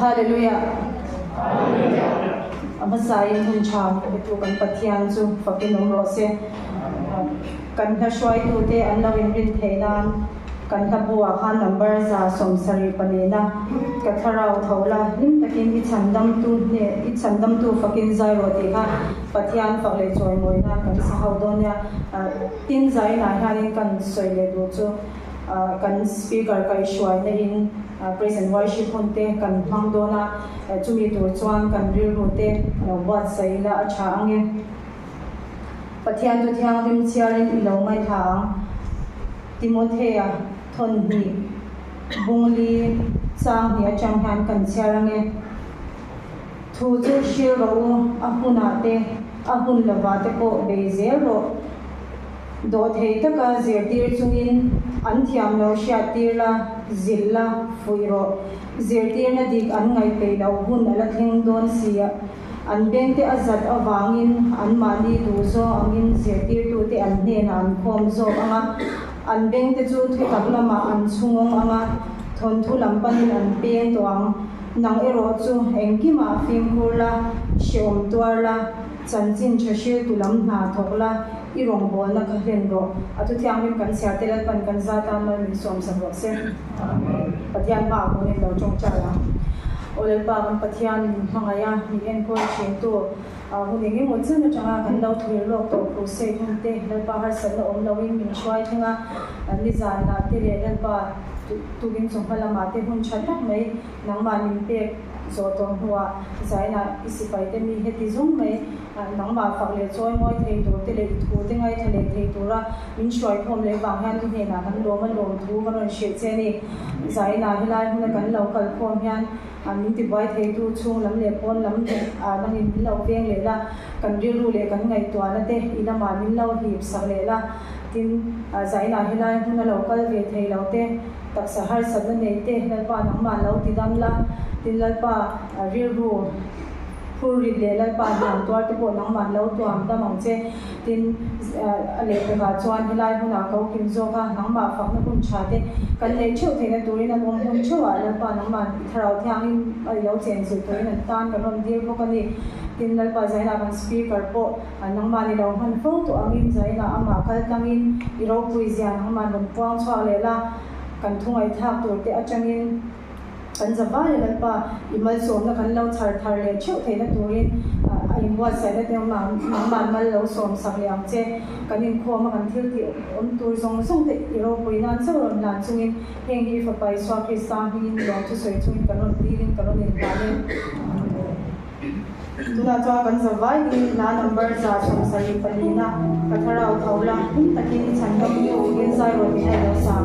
Hallelujah. Amasayin hun cham itu kan pathian chu fakinom rose kan ha shwai tu te anlawin rin theinan kan ha buwa kha number za somsari panena katharau thola nim takin I chandam tu fakin zai ro te kha pathian fakle choi moina kan sahau donya tin zai na hanin kan soile do chu kan speaker kai shwai na in praise and worship hunte kan hangdona chumi tur chuan kan ril rote wat saila acha ange pathian tu thiang rim chiarin ilo mai thang Timothea thon hi bungli chang hi achang han kan chiarange thu chu shil ro ahuna te ahun lawa te ko bezel ro do thei taka zirtir chungin an thiam lo sha tirla zilla fuiro zirtir na dik an ngai pe lo hun ala thing don sia an beng te azat awangin an mani du zo angin zirtir tu te an hne an khom zo anga an beng te chu thu tak lama an chungong anga thon thu lampanin an pe toang nang ero chu engkima fim khurla shom twarla chanchin thashil tulam na thokla irong bol na kahlen ro atu thiang min kan sia telat pan kan zata man min som sa ro se pathian ba ko ne lo chong cha la olel ba kan pathian mangaya ni en ko chen to hune nge mo chen changa kan lo thir lo to ko se thun te le ba har san lo om lo in min shwai thinga ni za na te le ba tu gin song phala ma te hun chat tak mai nang ma min pe zo tong huwa zaina isipai te mi heti zung mai nang ma fakle choi moi thei tur te le thu te ngai thale thei tura min shwai khom le bang han ni na kan lo man lo thu kan she che ni zaina hilai hun kan lo kal khom hian min ti bai thei tu chung lam le pon lam nang in lo peng le la kan ri ru le kan ngai twa na te ina ma min lo hi sak le la tin zaina hilai hun lo kal ve thei lo te tak sahar sabna nei te la pa nang ma lo ti dam la tin lalpa rilru puri le lalpa nam twar te po nang man lo to am ta mang che tin ale te ga chuan hilai huna ko kim zo ka nang ma fak na kun cha te kan le cheu the na turin na mom hun cheu a lalpa nang man tharau thiang in ai lo chen chu turin an tan kan ron dir ko kani tin lalpa zaina kan speaker po nang ma ni lo han fo to angin zaina ama kal tangin iro pui zia nang man ron puang chwa le la kan thungai thak tur te achangin kan zaba le pa imal som na kan lo thar le cheu the na turin ai wa sa le te ma mal lo som sak le am che kan in kho ma kan thil ti om tur zong song te iro poina cheu ron lan chungin heng hi fa pai swa kristan hin lo chu soi chung kan ron tirin kan ron in pale tuna cha kan zaba ni na number za som sai palina katharau thaula hin takin chandam yo gen sai ro ni ai lo sa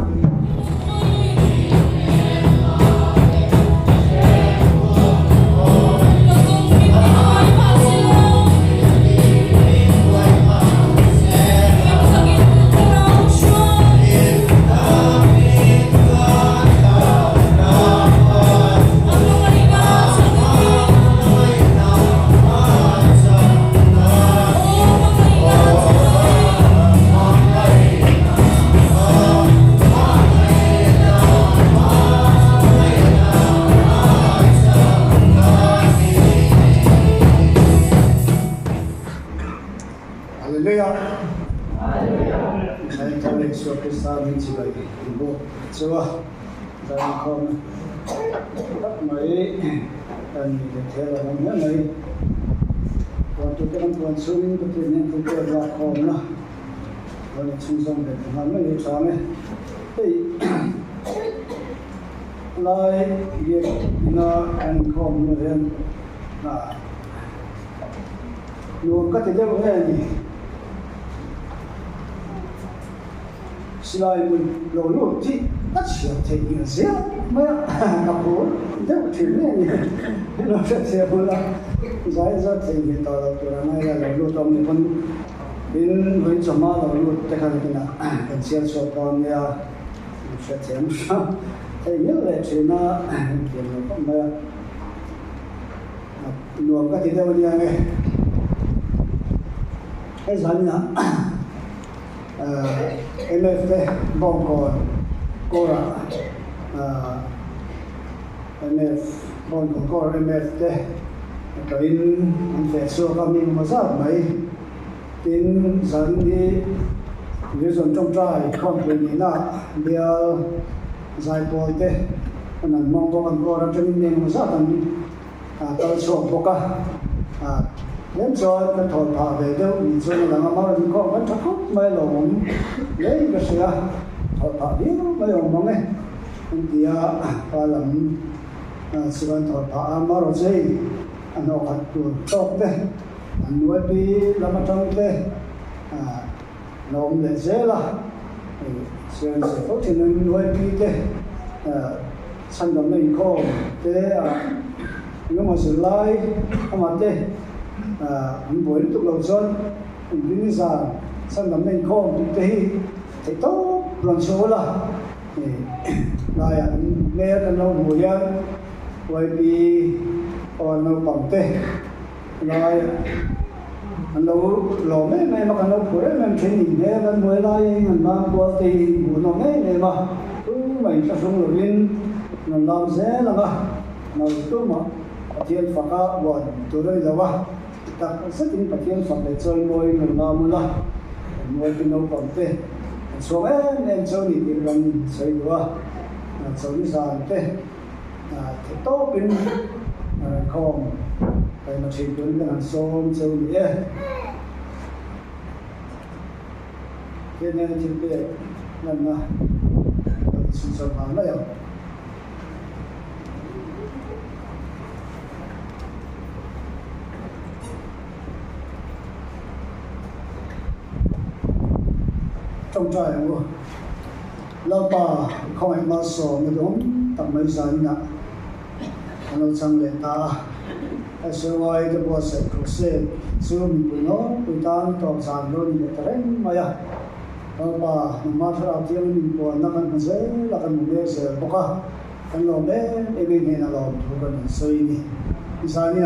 Chua dan kon mai dan the la na mai kon tu kan kon sumin tu nen tu ke la kon na kon chung song de ma na ni cha me ei lai ye na an kon no ren na no ka te de ho ni Silai mun lo lo ti ta chia te yin sia ma ka po de ti ne ni lo cha se bo la zai za te ni ta la tu ra na ya lo tom ni pon bin hui cha ma lo te ka ni na kan sia so pa ne ya cha te am sha te ye le che na ke no pa ma lo ka ti de wo ni ne ai za ni na MFT Bongkor Kora MF bon ko MF te ka in an fe so ka mi ma sa mai tin zan ni như dòng trong trai không phải nghĩ là bia dài bồi thế anh mong có anh có ra trên miền mà rất là tao sổ bốc đến cho cái thổi phá về đâu nhìn cho là mà mình có vẫn chắc không mấy lòng lấy cái gì thổi phá đi mấy lòng mong này thì và làm sự anh thổi phá mà rồi gì anh học hạt tuổi tốt đấy anh nuôi đi làm trong thế lòng để dễ là sẽ có thể nên nuôi đi thế sản phẩm mình có thế nhưng mà sự lai mà thế mình muốn tục lâu xuân mình nghĩ rằng sản phẩm mình có thế thì tốt lần số là lại nghe cái lâu mùi ăn bởi vì còn lâu bằng thế lại lâu lâu mấy mà còn lâu cuối mình thấy nhìn thấy vẫn mới lại mình mang qua thì muốn nó mấy này mà mình sẽ sống ở bên mình làm dễ là mà nó tốt mà thiên phật á buồn tôi đây là mà ta rất tin vào thiên phật để chơi ngồi mình làm là ngồi cái lâu bằng thế số ấy nên chơi thì mình chơi được chơi như sao thế thì tốt bên không phải mà chỉ cần cái số chơi gì ấy cái này thì bây lần mà sự sống hàng đấy trong trại của lâu bà không phải mà sổ mà đúng tầm mấy giờ nhá nó chẳng lẽ ta ai sửa lại cái bộ sách của xe sửa mình của nó tụi ta toàn dàn luôn để ta đánh mà ya lâu bà mà thà tiền mình của nó cần dễ là cần mua dễ bốc à cần làm đấy em mình là làm thôi cần xây đi sao nhỉ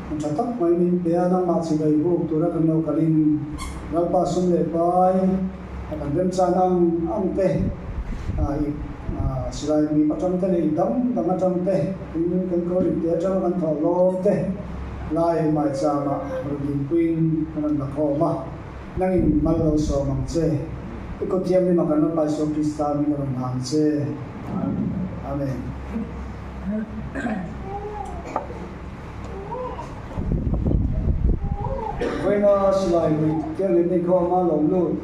mình chắc tắc mấy mình bé nó mặc gì đầy đủ tụi nó cần nấu cái lâu bà xuống để bay cần đem ra ăn tê sila mi patram te ni dam trong te in kan ko ri te cha kan tho lo te lai mai cha ma rin queen kan na kho ma nang in mal lo so mang che ko tiam ni ma kan no pa so krista mi kan han che amen với nó sila mi te ni ko ma lo lu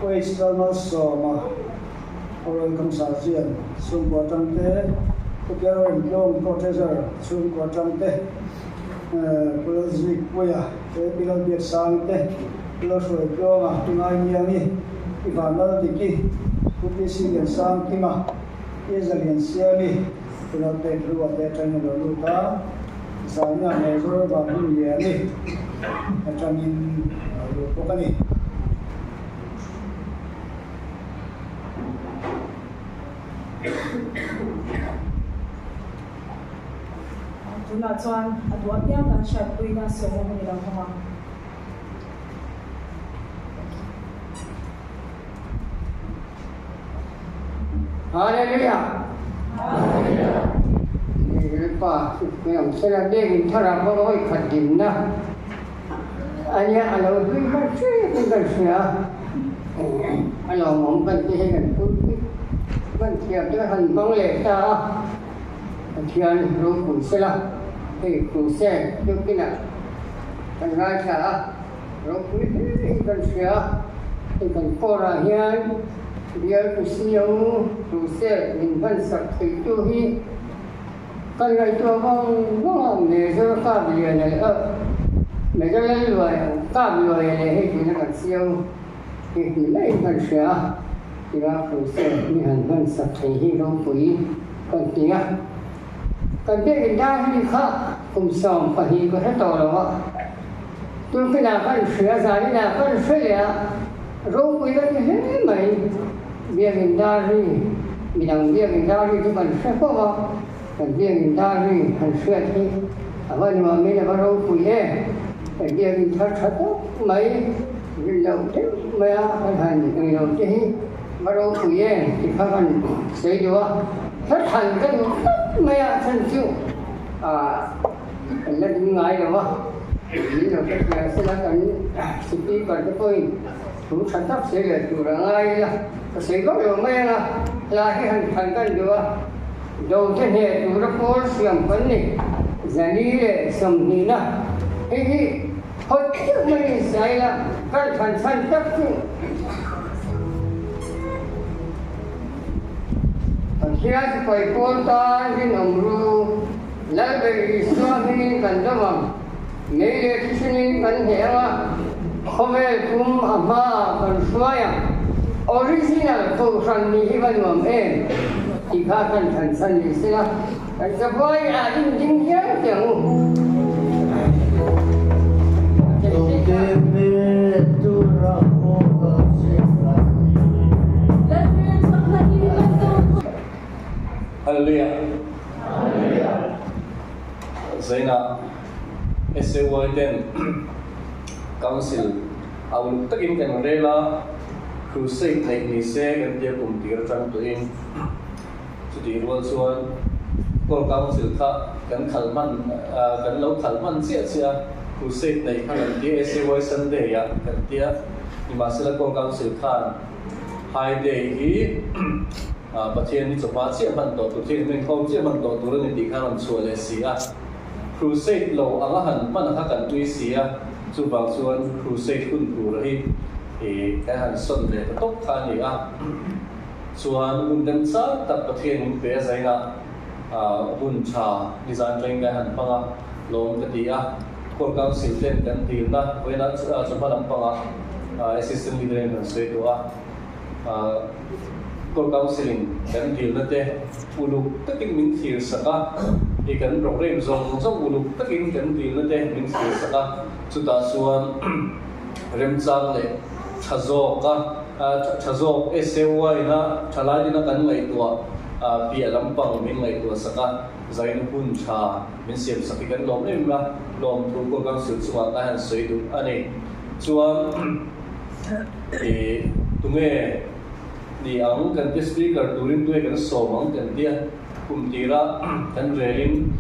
quay sila no so ma orang kamsajian sungguh cantik, kegiatan yang profesor sungguh cantik, polisi puya, bila biasa cantik, bila suatu mah tunai ni, ibadah diki, polisi yang sangat mah, ia jadi siapa, bila terkeluar tercanya lalu ta, misalnya mereka baru ni, macam ini, bukan ni. Tuna chuan a duat piang kan shat puina somo ni lang homa Hallelujah. Pa yang saya dia thara ko oi khadim na anya alo bi ma che kan sia alo mong kan che kan tu kan tiap dia han bang le ta thian ro ku se la he ku se tu kina kan ra cha ro ku kan sia kan pora hian dia ku siang ku se min ban sak tu hi kan gai tu bang bang ne so ka bi ne me ga le lo ka bi lo ne he ku na kan siang he ni lai kan sia dia ku se ni han ban sak hi ro ku kan tia kan te da hi kha kum som pa hi ko ha to lo tu cái nào kan sia za ni na kan sia ya ro ku ga ni he mai bia mình đa đi mình đang bia mình đa đi thì mình sẽ có mà mình bia mình đa đi mình sẽ thì à vậy mà mình là bắt đầu quỳ hè mình bia mình thật thật mấy mình đầu thế mấy cái hành mình đầu thế bắt đầu quỳ hè thì các anh sẽ vô thất hành cái mẹ thân chịu lần ngày rồi chỉ là cái sẽ là cái sự đi còn cái tôi cũng sản xuất sẽ là chủ là ngay là sẽ có điều mẹ là cái hành thành cái được đầu tiên hệ chủ nó có xem vấn đề giải lý để sầm đi nè cái hồi trước mình sai là cái thành sản xuất Kira supaya kota di nomor lebih suami kan demam, mele kisini kan hewa, kome kum ama kan suaya, original kausan ni hiban mam ikatan tansan di sini, supaya adin jingkian jangan. Hallelujah. Zaina SAY10 Council awal takin kan rela crusade naik ni se kan dia kumtir tang tu in jadi wal suan kol council ka kan khalman kan lo khalman sia crusade naik kan dia SAY Sunday ya kan dia ni masalah kol council kan high day hiประเทศนี้จะมาเชื่อมันต่อตัวที่เป็นเขาเชื่อมันต่อตัวเรื่องนี้ข้ามันชัวร์เลยสิครูเซตเราอาหันมันนักการตุยเสียจู่บางส่วนครูเซตคุณครูเลยแค่หันส่วนเลยตกทานนี่ส่วนบุญเดินซ้ำตัดประเทศนี้เป็นอะไรนะบุญชาดิฉันเองแค่หันปังลงกันดีคนกลางสิเล่นกันดีนะเวลาจะมาลำปังassistant leader นั่นสวยตัวคนกลางสิลินกันดีนั่นเองอุลุตะกินมินทีร์สักกันโรงเรียนส่งอุลุตะกินกันดีนั่นเองมินทีร์สักสุดท้ายส่วนเริ่มจากเลยชาโซกSAYนะชาลาดีนักกันเลยตัวเปียลำปังมินเลยตัวสักใจนุบุญชามินเสียบสักกันลมเอ็มละลมทุกคนกลางสิลส่วนการหันสวยดูอันนี้ส่วนตรงนี้di ang kan dia speaker during tu kan somang kan dia kumtira kan relin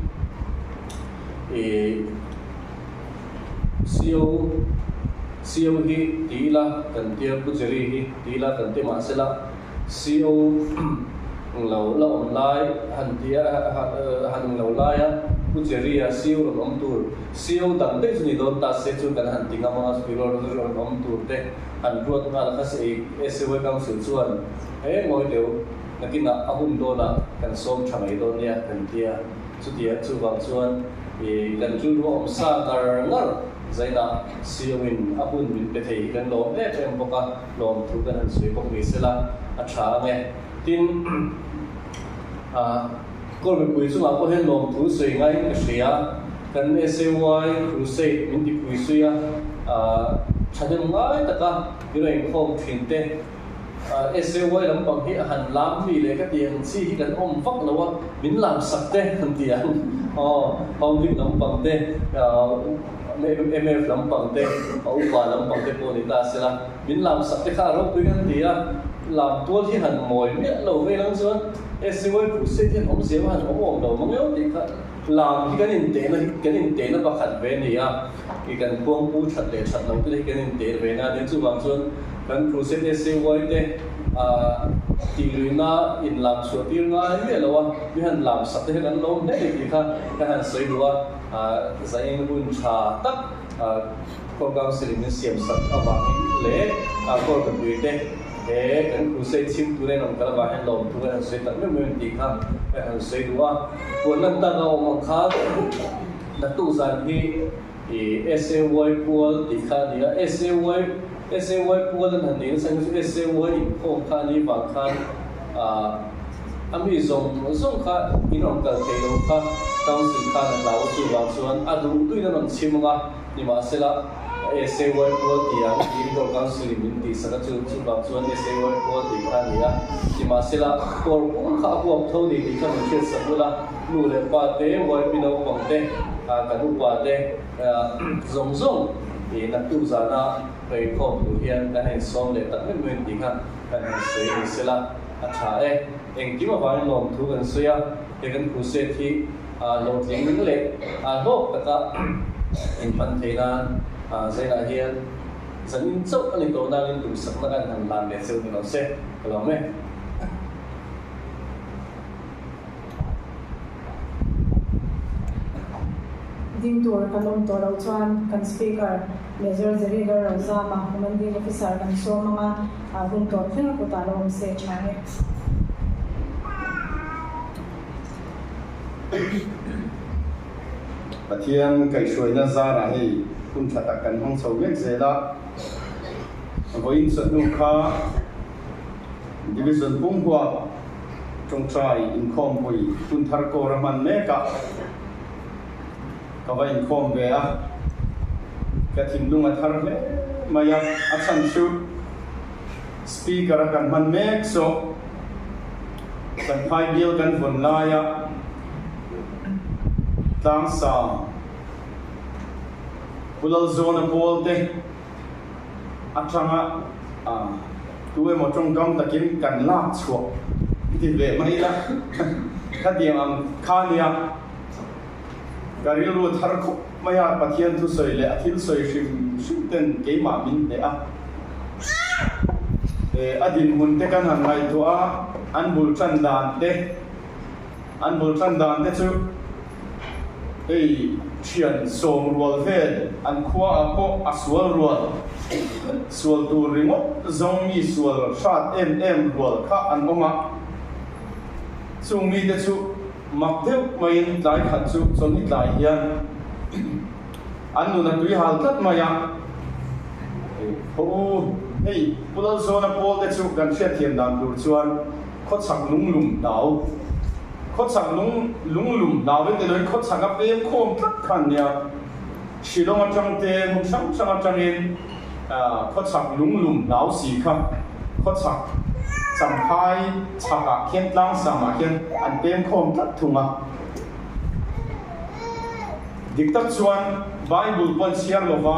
CEO hi tila kan dia pujari hi tila kan dia masala CEO lau online han dia han lau laya pujari ya CEO lam tur CEO dang dei ni don ta se chu kan han tinga ma spiro lam tur te han ruat na la se SAY council chuan ngoi deu nakina ahum do na kan som thamai do nia kan tia chu tia chu bang chuan kan chu ro om sa gar ngar zaina siawin ahun min pe thei kan lo ne tem boka lom thu kan han sui bok mi sela a tha nge tin kol me pui chu ma ko hen lom thu sui ngai ka sia kan SAY crusade min ti pui suya chadem ngai taka yurei khom thinte SAY lam bang hi han lam mi le ka tiang chi hi kan om vak lawa min lam sak te han tiang hom dik lam bang te MF lam bang te upa lam bang te po ni ta sela min lam sak te kha ro pui kan tia lam tual hi han moi me lo ve lang chuan SAY crusade hi om se han om lo mong yo ti kha lam hi kan in te na pakhat ve ni ki kan puang pu that le that lo te kan in te ve na den chu bang chuan kan crusade SAY te tilina in lam so tilna me lawa mi han lam sak te kan lo ne ki kha ka han soi duwa zain bun cha tak ko gang silim siam sak awang le ko kan bi te kan crusade chim tu ne nom kala ba han lo tu han soi tak me ti kha ka han soi duwa ko nan ta ga om kha na tu zan hi SAY pol ti kha dia SAY pol nan han ni sang SAY ko kha ni ba kha ami zong kha inom kal ke lo kha council kha na law chu ba chuan adu tu na non chimanga ni ma sela SAY pol ti ang in ko council min ti sa chu ba chuan SAY pol ti kha ni ma sela ko kha ko tho ni ti kha ni che sa bula lu le pa te wai pino pang te ka lu pa te zong na tu za naไปข้อมูลเรียนกันให้ซ้อมเลยตั้งแต่เมื่อวันที่ข้ากันให้เสียสละอาชา eng kim awang lom thu kan suya te kan khu se thi lom tling min le lok taka in pan theina zaina hian zanin chau ani to na in tum sak na kan han lam le cheu ni lo se lo me ding tur kan om to lo chuan kan speaker Major Zerigar Rozama commanding officer kan so mga hung to thing ko ta lo se chane Pathian kai shuai na zara hei kun thata kan hong chho mek zela voin sat nu kha division pum hua trong trai in khom pui kun thar ko raman me ka ka vai in khom ve a ka thim lunga thar le maya achan shu speaker kan man mek so kan phai bil kan von la ya tang sa pulal zona bolte atanga tuwe mo trong gam takin kan la chho ti ve mai la khadiam am khania garil ru thar khu maya pathian tu soi le athil soi shim ten ke ma min le a adin mun te kan han ngai to a an bul chan dan te chu ei thian som rual vel an khua a ko aswal rual sual tu ringo zong mi sual shat em rual kha an onga chung mi te chu mak deu mai lai khat chu chon hi lai hian an nu na tui hal tat maya ho hei pulal zona pol te chu kan thia thiam dan tur chuan kho chak lung lum dau kho chak lung lum dau ve te loi kho chak a pem khom tak khan nia shilong atang te mu sang sang atang in kho chak lung lum dau si kha kho chak cham phai chaka khen tlang sama khen an pem khom tak thunga diktak chuan bible pon siar lova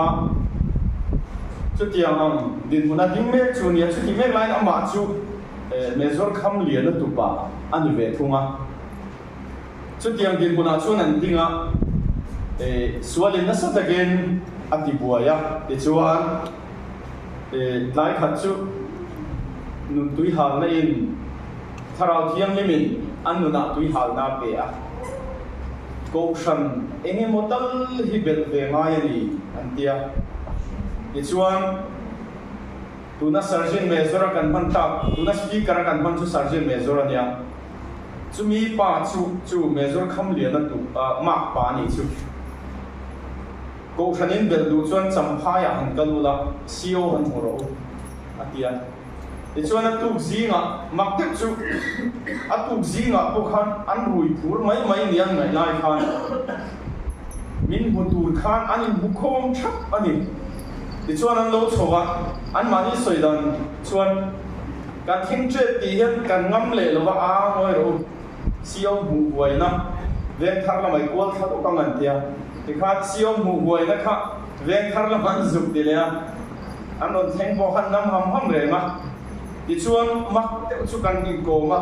chutiang ang din huna ding me chu nia chuti me line ama chu mezor kham lian tu pa ani ve thunga chutiang din huna chu nan dinga sualin na sa tagen ati buaya te chuan lai khat chu nun tui hal na in tharau thiang limin an nuna tui hal na pe a ko shan enge motal hi bel ve ngai ani antia ichuan tuna sergeant major kan man ta tuna speaker kan man chu sergeant major ania chumi pa chu major kham lian na tu mak pa ni chu ko shanin bel du chuan champha ya han kalula co han horo atia ichuan a tuk zinga mak te chu a tuk zinga ko khan an rui phur mai niang ngai lai khan min butur khan anin bukhom thap ani ichuan an lo chowa an mani soidan chuan kan thing che ti hian kan ngam le lova a ngoi ro siom hu huaina veng thar la mai kwal thar ka ngan tia ti kha siom hu huaina kha veng thar la man zuk ti le an non theng bo khan nam ham re ma ichuan mak te chu kan in ko ma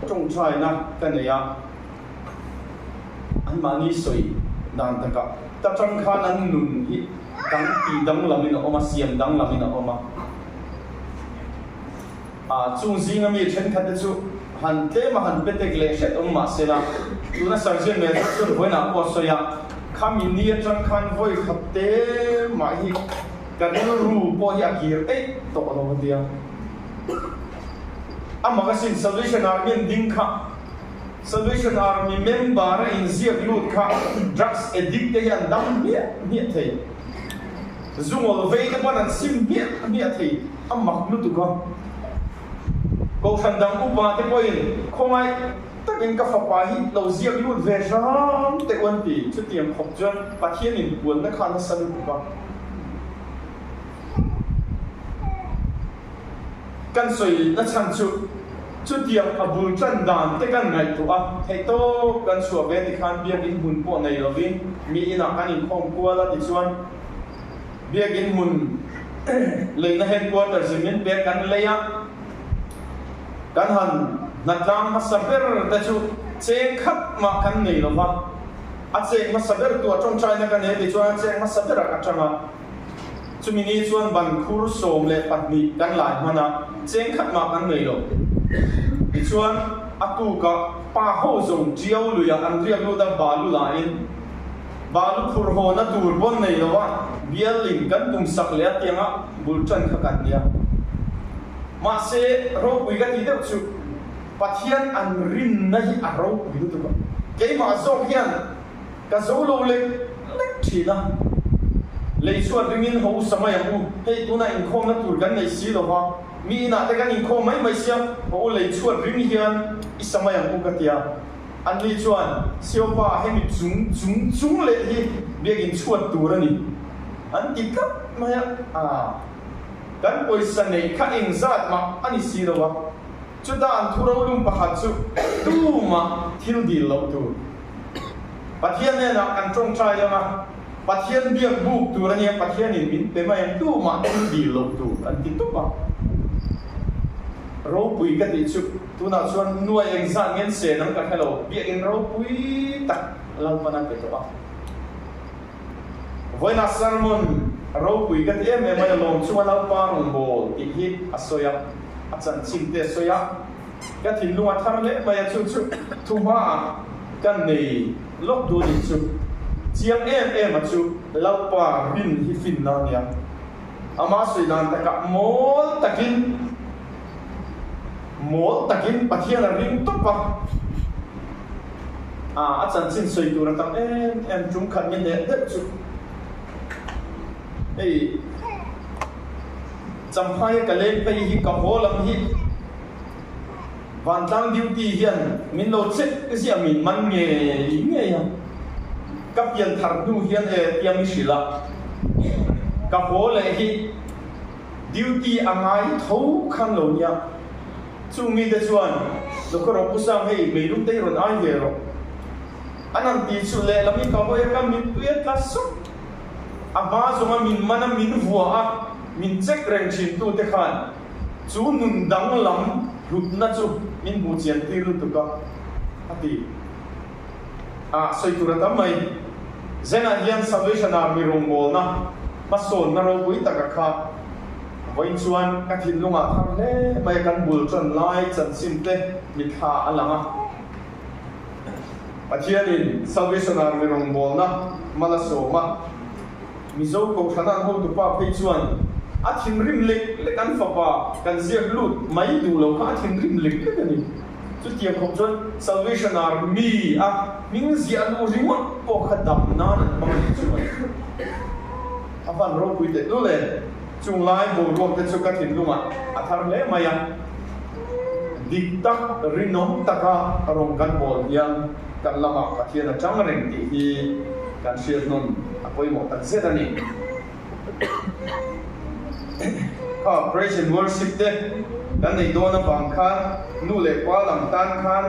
trong chai na kan ya an mani soi dan taka ta chang khan an nun hi dang ti dang lamin oma siam dang lamin oma chung zinga mi chen khat chu han te ma han petek le shet ma sela tuna sarjen me chu voina ko soya kham in ni chang khan voi khat te ma hi kan ru po ya kir ei to lo dia amagasin Salvation Army ding kha Salvation Army member in ziak lut kha drugs addict te yan dam mi thei zungol vei te panan sim mi thei amak lu tu ka ko thandang upa te poin khomai takin ka fa pa hi lo ziak lut ve ram te wan pi chu tiam khop jan pathian in buan na khan san ka kan soi na chan chu tiam abul chan dan te kan ngai tu a hei to kan suwa ve ti khan biak in hun po nei lovin mi ina kan in khom kuala ti chuan biak in hun leina headquarters in biak kan leya kan han natlam masaber ta chu cheng khat ma kan nei lo ma a cheng masaber tu atong china kan he ti chuan cheng masaber ka changa chumi ni chuan ban khur som le patni kan lai mana cheng khat ma kan nei lo ti chuan atu ka pa ho zong chiao lu ya an riak lu da balu la in balu khur ho na tur bon nei lo wa bial ling kan tum sak le atianga bulchan kha kan nia ma se ro pui ga ti deuh chu pathian an rin na hi a ro pui tu ba ke ma zo hian ka zo lo le thina lei chuan ringin ho samai amu hei tuna in khom na tur kan nei si lo ha mi na te kan in khom mai mai sia ho lei chuan ring hian i samai amu ka tia an li chuan sio pa he mi chung le hi biagin chuan tur ani an ti kap mai kan poisa nei kha ing zat ma ani si lo wa chuda an thuro lum pakhat chu tu ma thil dil lo tu pathian ne na kan tong trai ma pathian biak buk tu rania pathian in min pe mai tu ma thil dil lo tu an ti tu pa ro pui ka ti chu tu na chuan nuai eng zat ngen se nang ka hello biak in ro pui tak lau pa na pe to pa voina sermon ro pui ka ti em mai lom chuan lau pa rong bol ti hi asoya achan chimte soya ka thin lunga thar le mai chu thu ma kan nei lok du ni chu chiang em a chu lau pa rin hi fin na nia ama sui dan ta ka mol takin pathian a ring to pa achan chin soi tu ra tam em chung khat min ne de chu ei champhai ka le pe hi ka holam hi van tang duty hian min lo check cái gì min man nge ya kap yan thar nu hian tiam shila ka hole hi duty angai tho khan lo nya chu mi de chuan lo ko ro pusam hei me lu te ron ai ve ro anam ti chu le lami ka ho ka min tuet ka su aba zoma min mana min vua min check reng chin tu te khan chu nun dang lam lut na chu min bu chian ti ru tu ka ati soi tu ra tam mai zena hian salvation army rong bol na mason na ro pui ta ka kha voin chuan ka thin lunga thar le mai kan bul chan lai chan sim te mi kha alanga pathianin salvation army rong bol na mala so ma mizo ko thanan ho tu pa phei chuan a thin rim le kan fa pa kan ziak lut mai du lo ka thin rim le ni chu tiam khom chuan salvation army ming zia lu rimot po khadam na bang chuan avan ro pui te lu le chung lai bo ro te chu ka thin lunga a thar le maya dik tak rinom taka rong kan bol yang kan lama pathian a chang reng ti hi kan share non apoi mo tak zet ani praise and worship te kan nei do na bang khan nu le kwa lam tan khan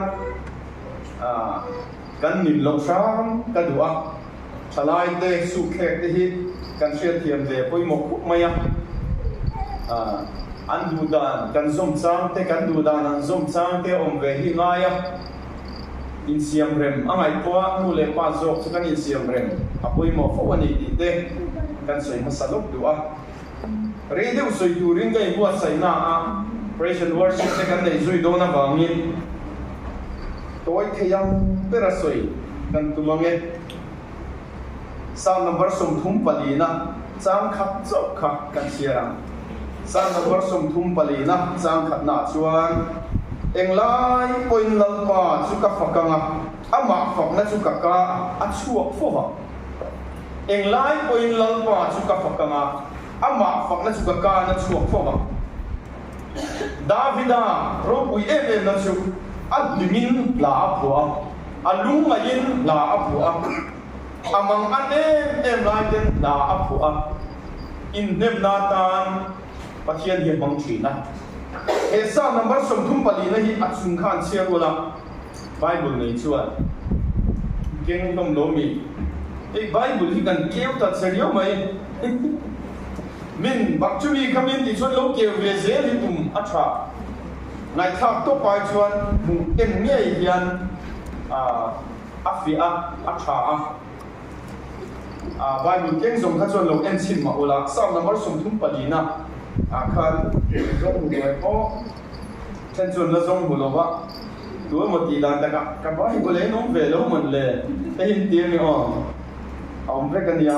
kan nin lo sam ka duwa chalai te su khek te hi kan share thiam le poi mo khuk maya an du dan kan zom chang te kan du dan an zom chang te om ve hi ngaya in siam rem angai po nu le pa zok chu kan in siam rem apoi mo fo ani ti te kan soi masalok duwa radio soi tu ring kai buat sai na praise and worship te kan nei zui do na bangin toy theyang pera soi kan tumange sang number som thum palina chang khap chok kha kan siarang sang number som thum palina chang khat na chuan englai point lalpa chu ka fakanga ama fak na chu ka ka a chuak fo wa englai point lalpa chu ka fakanga ama fak na chu ka ka na chuak fo wa davida ro pui em na chu admin la apua alunga yin la apua amang ane em lai den la apua in nem na tan pathian hi bang thina esa number som thum pali na hi achung khan sia gola bible nei chuan keng tom lo mi bible hi kan keu ta serio mai min bakchumi kamin ti chuan lo keu ve zel hi tum acha ngày thao tốt bài chuan mùng em nghe hiền phía thả bài mình tiếng dùng các chuan lâu em xin mà ola sao nó mới dùng thúng bali na khăn dùng người có chân chuan là dùng bùa vạ đối một tỷ đàn đặc cả bài của lấy nó về lâu mình lệ cái hiện tiếng này ông phải cái gì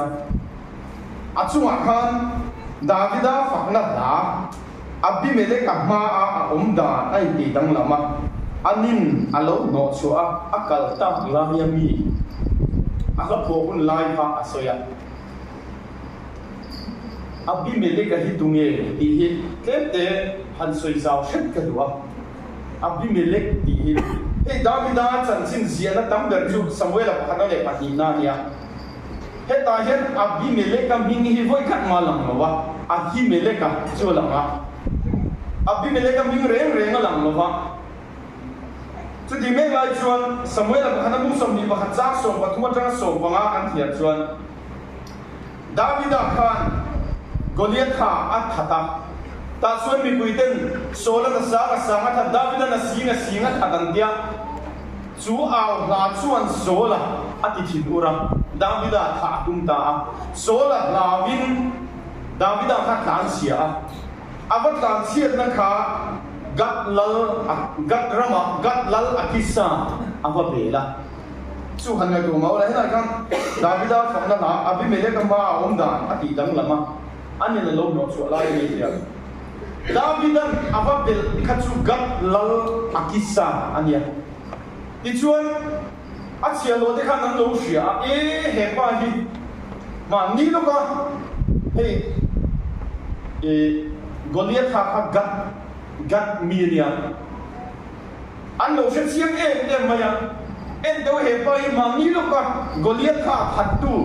chung khăn Davida phẳng nát đá Abimelech ma đàn ai tỷ đăng lama anin alo no chua akal ta lamyami alo pokun lai ha asoya Abimelech hi tunge ti hi tete han soi zau shet ka duwa Abimelech ti hi he Davida chan chin zia na tam ber ju Samuel a phana le patina nia he ta hen Abimelech ka ming hi voi khat ma lang lawa Abimelech ka chu langa Abimelech ka ming reng lang lawa chu di me lai chuan Samuel a phana mung som ni ba khat cha som ba thuma tang som ba nga kan thia chuan Davida khan Goliath kha athata ta chuan mi kuiten sola na sa nga tha Davida na singa thadan dia chu aw la chuan sola ati thin ura Davida tha tum ta sola lavin Davida kha tan sia avat tan sia na kha gat lal akisa ava bela chu han ngai tu mau la hena kan Davida phangna na Abimelech ma omdan ati dang lama anin la lo no chu la ni dia Davida ava bel khachu gat lal akisa ania ti chuan achia lo de khan an lo sia he pa hi ma ni lo ka he Goliath kha gat milia an lo se chiang em maya en do he pa hi ma ni lo ka Goliath kha phattu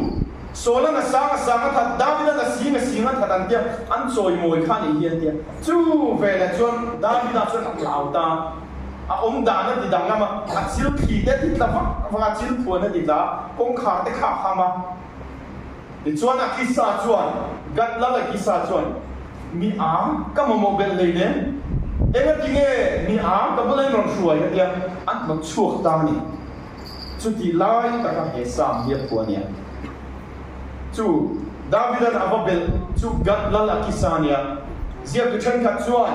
sola na sa tha Davida na singa thadan dia an choi moi kha ni hian dia chu ve la chuan Davida chuan lauta da na di dang lama chil khi te ti ta va chil phu na di da kong kha te kha khama ti chuan a kisa chuan gat la kisa chuan mi ka mo bel le ne enga tinge mi ka bolai ron shuai ka dia an no chuak ta ni chu ti lai ta ka he sam dia phu ania chu Davida na avabel chu gat la kisa nia zia tu chen kha chuan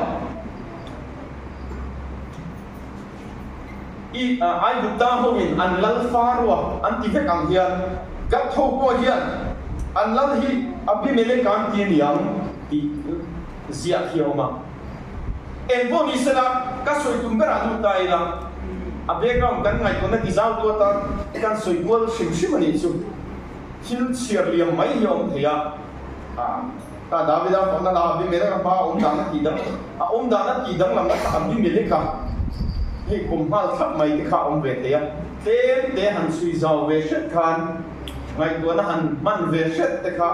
ai butta hoin an lal farwa an ti vek ang hian gat tho ko hian an lal hi Abimelech kan ti niam ti zia hioma en bo ni sala ka soi tum bera lu tai la background kan ngai ko na ti zau to ta kan soi gol shim ani chu hil chiar liam mai hiom thea ta Davida phona la Abimelech pa dan ti dang ti dang lam ta Abimelech ka he kumhal khap mai ti kha ve te han sui zau ve shet khan ngai to na han man ve shet te kha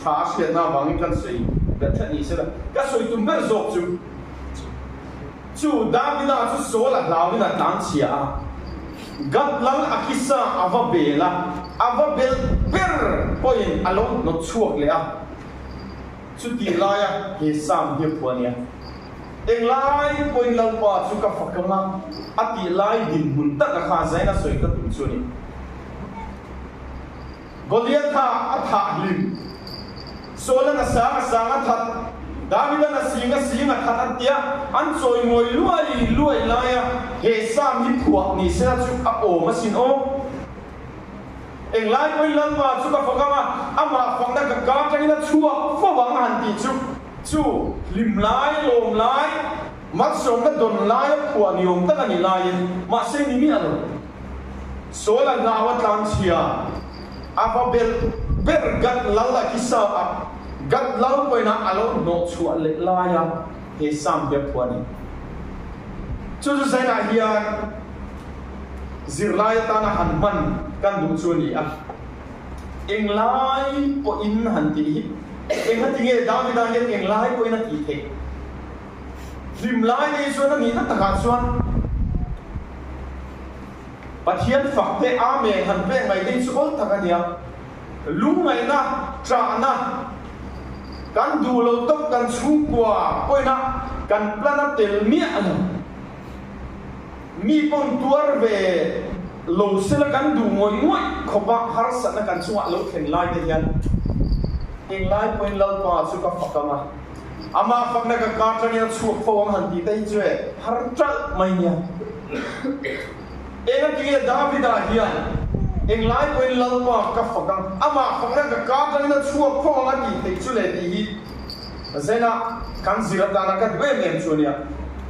tha sia na bang kan sei ka thani sela ka soi tum ber zok chu Davida chu sola lawina tan sia gat lang akisa ava bel ber point alo no chuak le chu ti laya he sam he puania eng lai point lau pa chu ka fakama ati lai din hun ta kha zaina soi ka tum chu ni Goliath tha atha lim sola na sa that Davida na singa that tia an choi ngoi luai laya he sam hi phuak ni se chu a o masin o eng lai point lau pa chu ka fakama ama phangna ka na chua fo wang han ti chu lim lai lom lai mat som na don lai phua ni om ta ni lai ma se ni mi alo sola nawa tlan chia ava ber gat lalla kisa gat lau poina alo no chua le laya he sam be phua ni chu sai na hian zirlai ta na hanman kan du chu ni eng lai po in han ti eng ha tinge Davida hian eng lai po in ti the lim lai ni chuan ni na ta ka chuan pathian fakte ame han pe ngai dei chu ol takania lung ngai na tra na kan du lo tok kan chung kwa poina kan plana tel mi an mi pon tuar ve lo sila kan du ngoi khoba har sa na kan chunga lo theng lai de hian eng lai point lal pa chu ka fakama ama fakna ka ka tania chu phom han ti dai chue har tral mai nia ena ki David a hian eng lai point lal pa ka fakam ama fakna ka tania chu phom a ti dai chu le ti hi zena kan zira dana ka be mem chu nia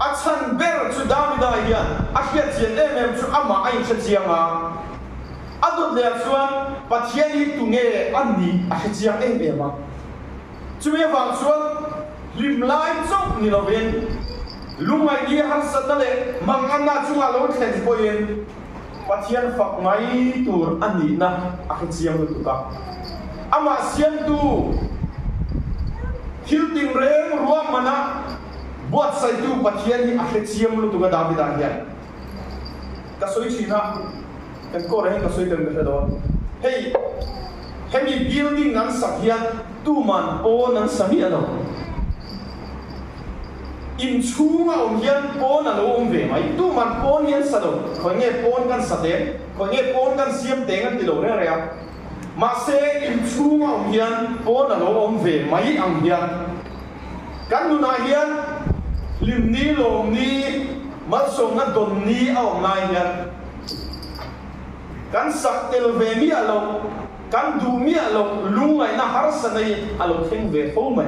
a chan ber chu David a hian a hiat chen em chu ama ai cha chianga adut le chuan pathian hi tu nge ani a chiang em ma chu me wang chuan lim lai chok ni loven lungai ni har sat le mangana chunga lo thlen poin pathian fak mai tur ani na a chiang lu tu ka ama siam tu hilting rem ruam mana buat sai tu pathian hi a chiang lu tu ka David a hian ka soi china kan ko rahin ka soi kan do hey hemi building nan sakhian tu man o nan sami ano in chunga hian pon alo ve mai tu man pon hian sado khoi nge pon kan sate khoi nge pon kan siam te kan ti lo re ya ma se in chunga hian pon alo ve mai ang hian kan nu na hian lim ni lom ni mat song na don ni aw nai hian kan sak tel ve mi alo kan du mi alo lungai na har sanai alo theng ve fo mai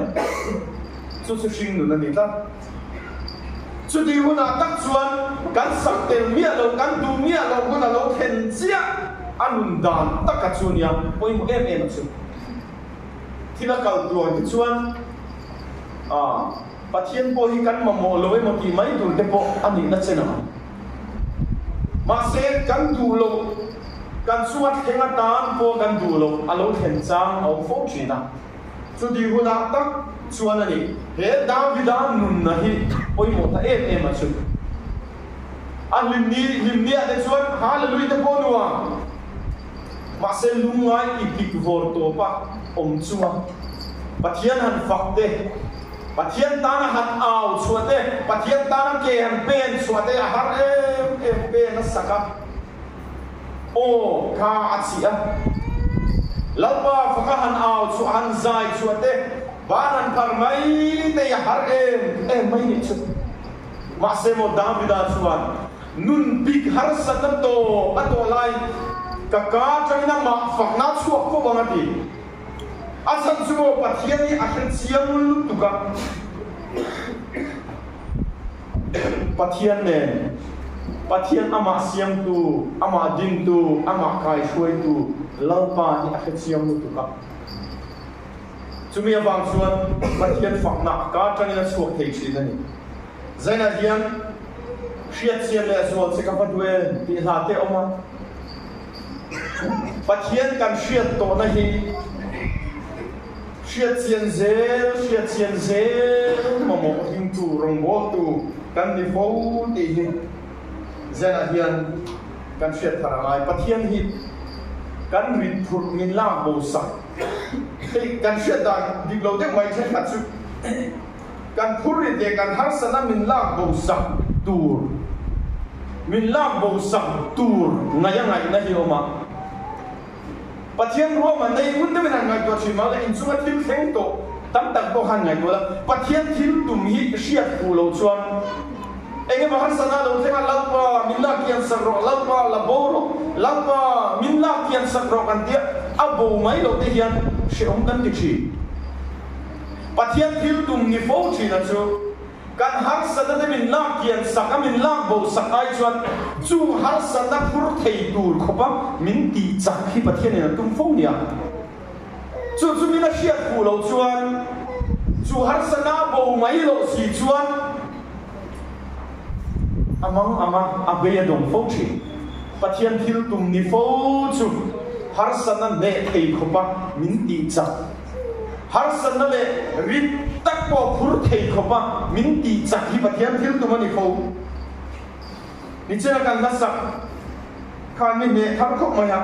chu chu sing nu na ni ta chu di huna tak chuan kan sak tel mi alo kan du mi alo kun alo then chia anun dan tak ka chunia poi mo em chu thila kal tuan ti chuan pathian po hi kan mamo loi mo ki mai dul te po ani na chena ma se kan du lo kan suat thenga tan po kan du lo alo then chang au fo china chu di huna tak chuan ani he David nun na hi oi mo ta em chu an lim ni ate chuan hallelujah te po nuwa ma se lungai ipik vor to pa om chuwa pathian han fakte pathian tana han au chuate pathian tana ke han pen chuate har em pen na saka o ka achia lalpa faka han au chu han zai chuate banan par mai te har em mai ni chu ma se mo David a chuan nun big har satam to ato lai ka traina ma fakna chu ko bangati asan chu pathian ni akhir siam lu tuka pathian ama siam tu ama din tu ama kai shoi tu lalpa ni akhir siam lu tuka chumi awang chuan pathian fakna ka tangina chuak thei thin ani zaina hian hriat siam le zual se ka patwe ti hla te oma pathian kan hriat to na hi hriat chian zel mamo hing tu rong bo tu kan ni fo ti hi zaina hian kan hriat tharangai pathian hi kan rit phut min la bo sa kan hriat dan dik lo de mai the khat chu kan phuri de kan har sana min la bo sa tur min la bo sa tur ngaya ngai na hi oma pathian ro man nei mun de min ngai to chi ma la in chunga thil theng to tam tak bo han ngai to la pathian thil tum hi hriat pu lo chuan enge ma har sana lo thenga lalpa min la kian sakro lalpa la boro lalpa min la kian sakro kan dia abo mai lo te hian she om kan ti chi pathian thil tum ni fo chi na chu kan har sana de min la kian sakam min la bo sakai chuan chu har sana phur thei tur khopa min ti chak hi pathian na tum fo nia chu min a hriat pu lo chuan chu har sana bo mai lo si chuan ama abeya dong fo chi pathian thil tum ni fo chu har sana ne thei khopa min ti chak har sana le rit tak po phur thei khopa min ti chak hi pathian thil tum ani fo ni chena kan na sak khan mi me thar khop mai ha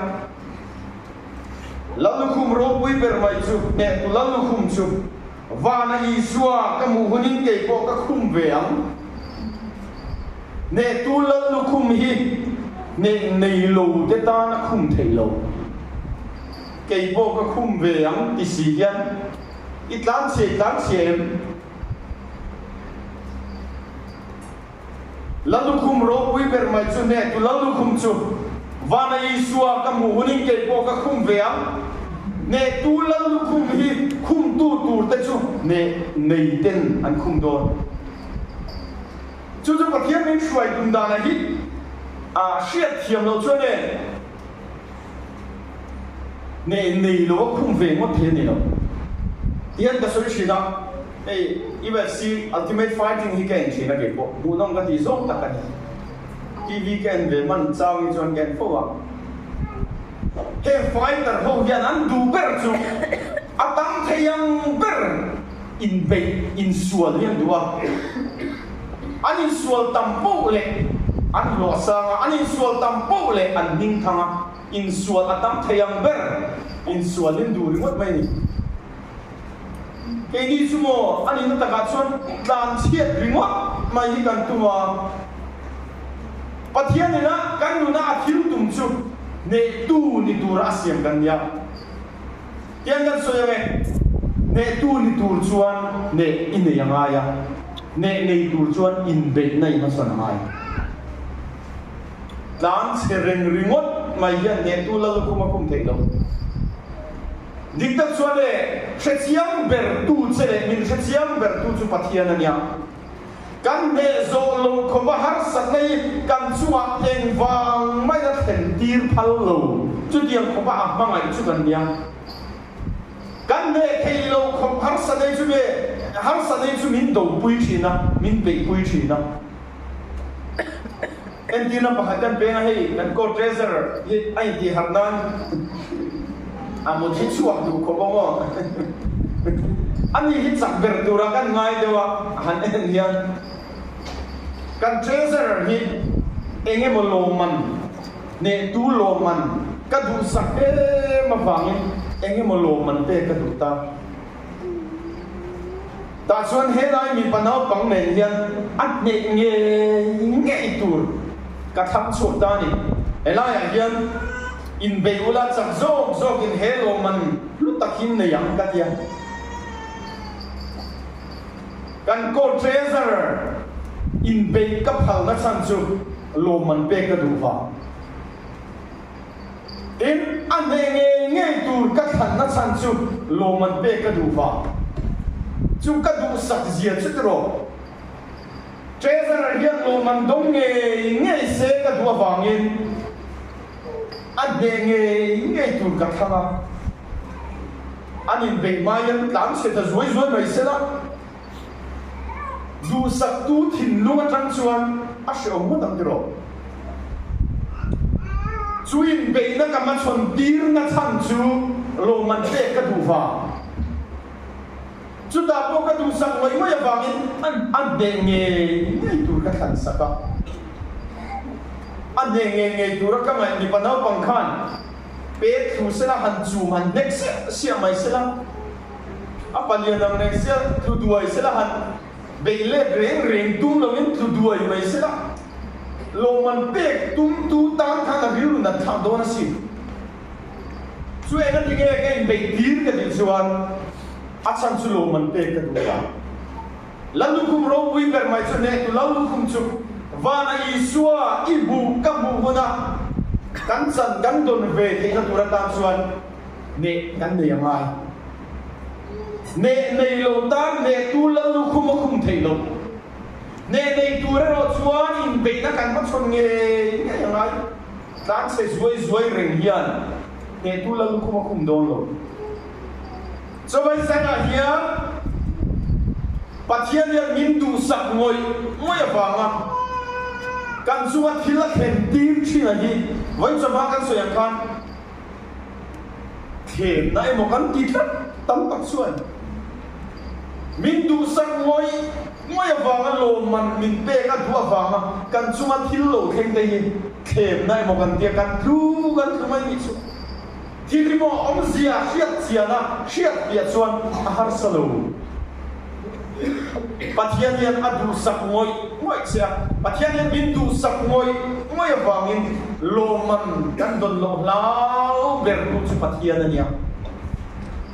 lalu khum ro pui per mai chu ne tu lalu khum chu wa na i suwa ka mu hunin ke po ka khum ve ang nè tu lal lu khum hi nè nei lo te ta na khum thei lo cái bộ cái khum về ấm thì xì gian ít láng xe lalu khum ro pui per mai chu ne tu lalu khum chu vana isua ka mu hunin ke po ka khum ve am ne tu lalu khum hi khum tu te chu ne nei ten an khum don chu pathian ning shuai tum da na hi a shiat thiam lo chu ne nei lo khum ve mo the ne lo tian ka soi chi na UFC Ultimate Fighting hi ken thina ke po mu nong ka ti zong ta ka ki weekend ve man chaw ni chon ken fo wa he fighter ho yan an du ber chu atang thayang ber in be in sual yan duwa an in sual tampo le an lo sa an in sual tampo le an ning thanga in sual atang thayang ber in sual in du rimot mai ni cái đi sumo anh ấy ta cả chuan đàn chiết ringot mai hi kan tua pathian na kan nu na thil tum chu ne tu ni tur asiam kan ya tiang kan so ya ne tu ni tur chuan ne in ne yanga ya ne tur chuan in be nei ma son mai đàn chiet ringot mai ya ne tu la lu kum thei lo diktat suale khetiam ber tu chele min khetiam ber tu chu pathian ania kan ne zo lo khoma har sanai kan chuwa eng wang mai da then tir phal lo chu diam khoma a mangai chu kan nia kan ne thei lo khom har sanai chu be har sanai chu min do pui thina min be pui thina en dina pakatan pe hei kan ko treasure hi ai ti harnan amo thi chuak du ko bongo ani hi chak ber dura kan ngai dewa han en hian kan treasure hi enge mo lo man ne tu lo man ka du sak ma wangin enge mo lo man te ka du ta chuan he lai mi panau pang nen hian at ne nge tur ka tham chu ta ni elai hian in beula chak zok in hello man lu takin ne yang ka tia kan ko treasure in be ka phal na chan chu lo man pe ka du va in an nge tur ka khan na chan chu lo man pe ka du va chu ka du sak zia chu ro treasure hian lo man dong nge se ka du awangin anh nghe tur cả thằng anh in về mai anh làm sẽ thật rối mày sẽ đó dù sắc tu thìn luôn trăng chuan anh sẽ ông muốn làm được rồi chú in về nó cầm chuan tiếng nó chăn chú lô mình để cái đủ vào chú ta có cái đủ sắc lấy mới vào anh nghe tur cả thằng sắc đó anh nghe tu ra cái này đi bắt đầu bằng khan, bé thu sẽ là hành chủ hành next xem mày sẽ là, apa dia nam next tu dua sẽ là hành, bé lệ rèn tum lo in tu dua mày sẽ là, lo man bé tum tu tang thang là biểu là thang đó là gì, chú em nói cái bé tiếng cái gì chuan, asan chú lo man bé cái tu ra, lalu kum ro vui per mai chu ne tu lalu kum chu vana isua ibu kamu huna kan san kan don ve the na tura tam suan ne kan ne yamai ne lo tan ne tu la lu khum thei lo ne tu ro chuan in be na kan ma chon nge yamai tan se zoi reng hian ne tu la lu khum don lo so vai sang a hian pathian hian min tu sak ngoi awanga kan suat hila khen tir chi na hi voi chama kan so yang khan khen nai mo kan ti thap tam tak suan min du sak ngoi awanga lo man min pe ka du awanga kan chuma thil lo khen te hi khen nai mo kan tia kan thu mai ni chu thi ri mo om zia hiat na hiat bia chuan a har salo pathian hian adu sak ngoi sia pathian hian min du sak ngoi awangin loman kan don lo lau ber tu chu pathian ania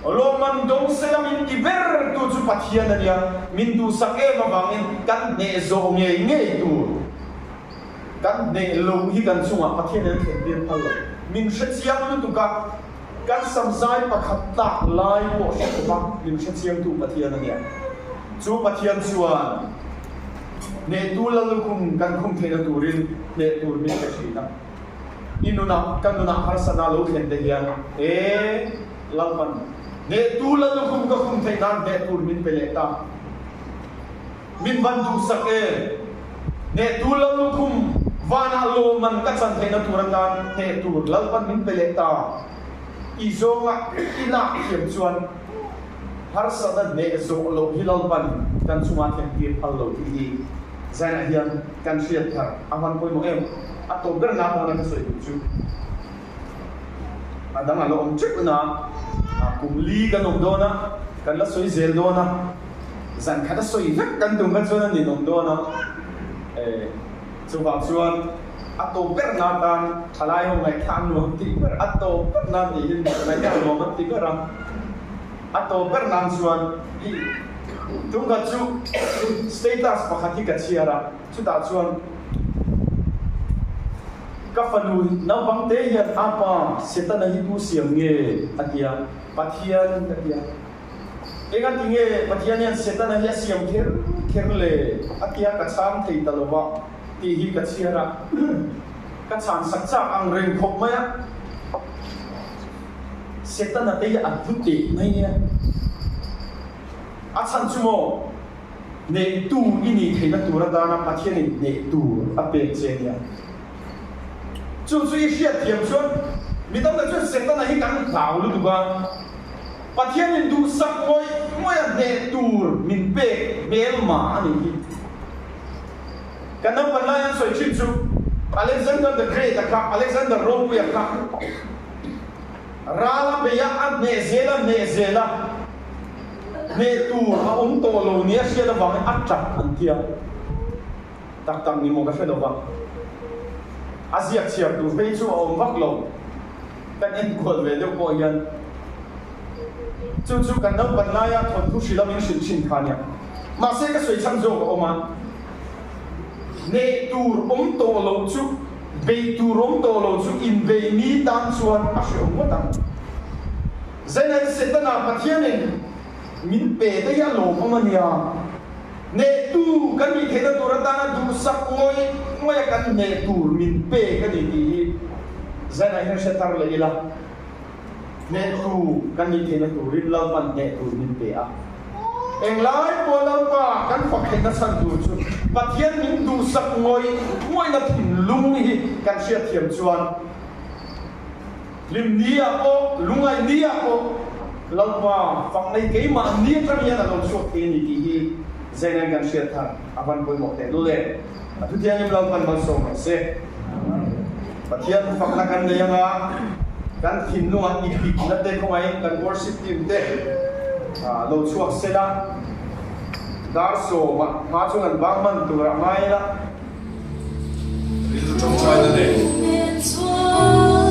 loman dong selam in iber tu chu pathian ania min du sak e awangin kan ne zo nge tu kan ne lo hi kan chunga pathian hian khen dir phal lo min shet siam nu tu ka kan samzai pakhat tak lai po shet ba min shet siam tu pathian ania chu pathian chuan ne tu la lukum kan khum thena turin ne tur min ka thina inuna kanuna harsana lo khen de hian lalman ne tu la lukum ka khum thena ne tur min peleta min ban du sake ne tu la lukum vana lo man ka chan thena turangan ne tur lalpan min peleta izonga ila khiam chuan harsana ne zo lo hilalpan kan chuma theng tir phal lo ti zaina hian kan riat thar awan poi mo em ato ber na mo na ka soi chu adang alo om chik na kumli kan om dona kan la soi zel dona zan khata soi vek kan tum kan chona ni nom dona chu ba chuan ato ber na kan thalai ho ngai khang lo ti ber ato ber na ni hin na ya lo ma ti ber ato ber na chuan hi tunga chu status pakhati ka chiara chu ta chuan ka fanu na bang te hian apa setana hi tu siam nge atia pathian atia enga tinge pathian hian setana hi siam kher le atia ka cham thei talowa ti hi ka chiara ka chan sakcha ang reng khop maya setana te ya athuti mai ne achan chumo ne tu ini theina tura dana pathian ne tu ape chenia chu i hriat thiam chuan midam na chuan setana hi kan thlau lu duwa pathian du sak moi ne tur min pe belma ani hi kanam panlayan soi chin chu Alexander the Great ka Alexander Rome ya ka rala be ya ad ne zela ne tur a to lo nia sia da wang atrak antia tak ni mo ka fe lo ba Asia chiar tu fe chu om vak lo kan en kol ve lo ko yan chu kan no ban la ya thon tu shila min shin chin khania ma se ka soi chang zo ko ma ne tur to lo chu be tur to lo chu in be ni tan chuan a she mo tan zena setana pathianin min pe te ya lo amania ne tu kan mi thena turatana du sak ngoi kan ne tur min pe kan ni zena her setar le ila ne tu kan mi thena turin lalpan ne tur min pe a englai polam pa kan fakhen na san tu chu pathian min du sak ngoi na thin lung hi kan sia thiam chuan lim nia ko lungai nia ko lalpa fak nei ke ma ni tram ya na lo chok te ni hi zaina kan sia thar aban poi mo te lo le atu dia nim lalpan ma so ma se pathian fak na kan ne nga kan thin nu an i big na te ko ai kan worship team te lo chuak sela dar so ma chung an bang man tu ra mai la Little Tom try the day. Oh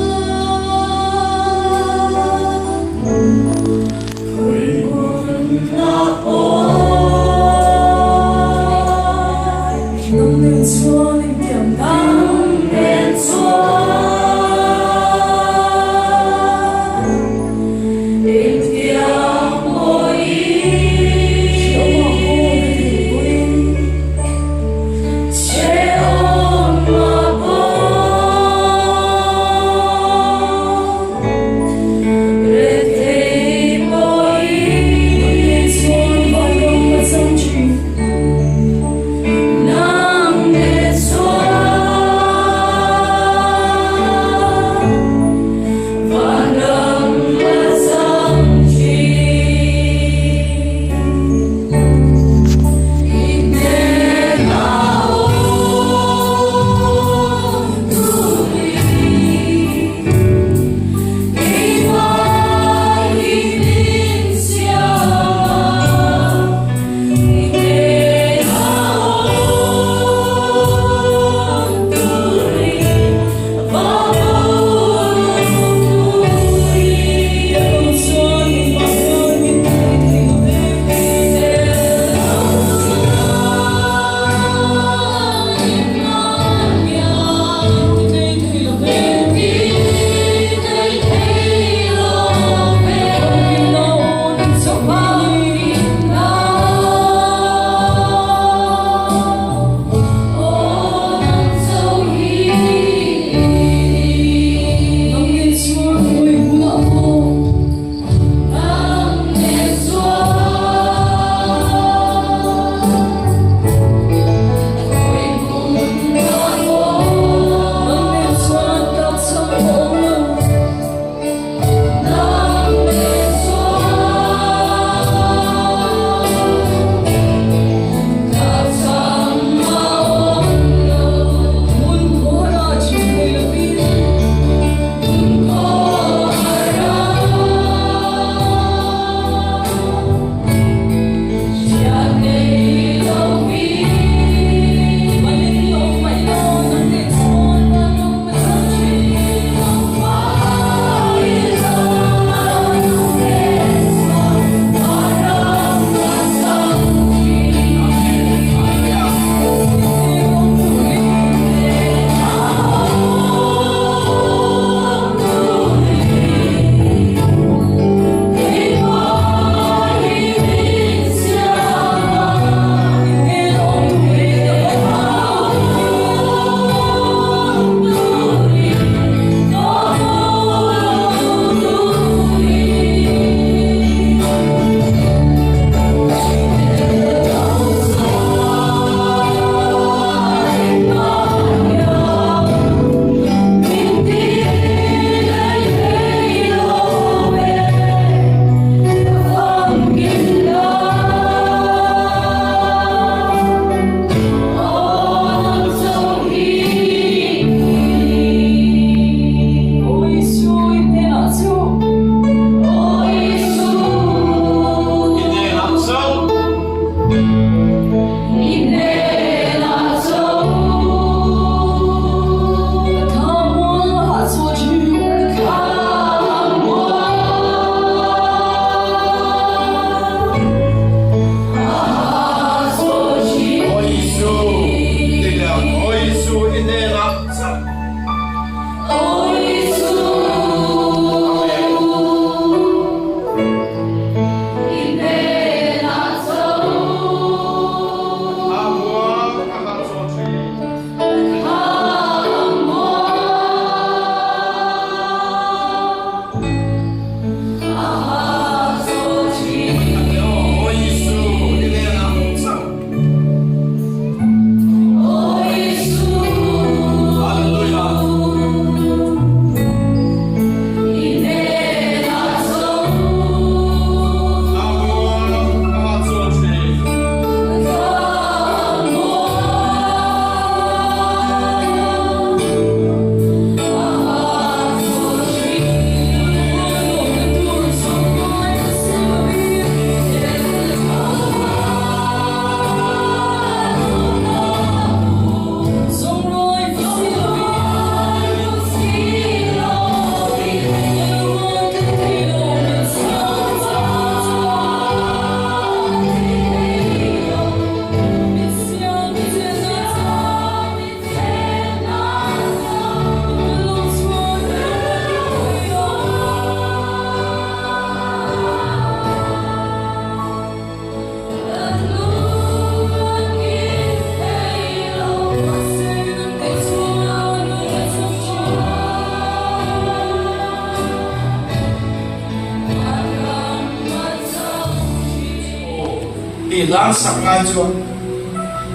ti lan sak ngai chuan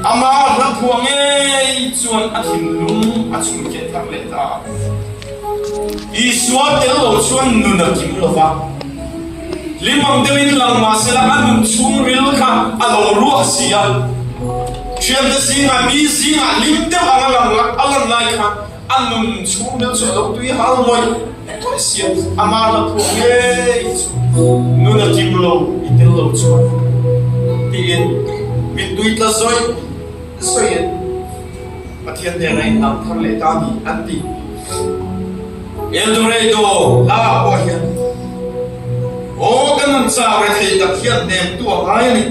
ama la phuang e chuan a him lum a chung ke thak le ta I suat tel lo chuan nu na kim lo va limang dewin lang ma se la anun chung ril kha a lo ru a sia chiam de singa mi singa lim de anga lang la alan lai kha anun chung ril chu lo tui hal moi to sia ama la phuang e nu na kim lo I tel lo chuan tin min tui ta soi pathian de nai nam thang le ta ni anti Eldorado la ohian o kanan cha re thei ta khian nem tu ngai ni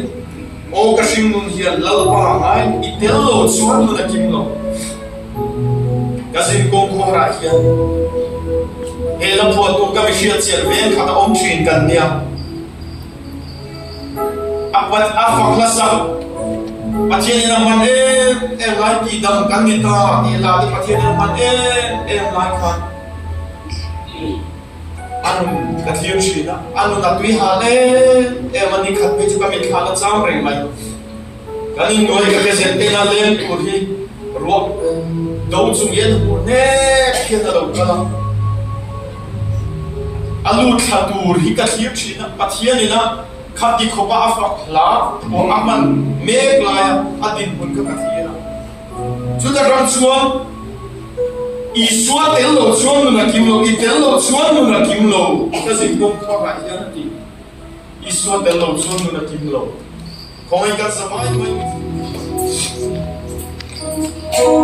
o ka sim nun hian lalpa ngai I tel lo chuan nu na kim lo ka sim kong kho ra hian he la pho tu ka mi hian cher ven kha ta om thin kan nia apat afak la sa pathian ina man lai ti dam kan ni ta ni la de pathian ina man lai kha anu kathiam shina anu na tui hale mani khat pe chu ka mi khala cham reng mai kani noi ka ke zen te na len tur hi ro do chung yen hu ne khian na lo kala alu thatur hi kathiam shina pathian ina khati khopa afak la o aman me klaya adin bun ka kathiana chu da ram chuan I suat tel lo chuan nu na kim lo I tel lo chuan nu na kim lo ka sim kong kho ra hian ti I suat tel lo chuan nu na kim lo kong ai ka samai mai Bye.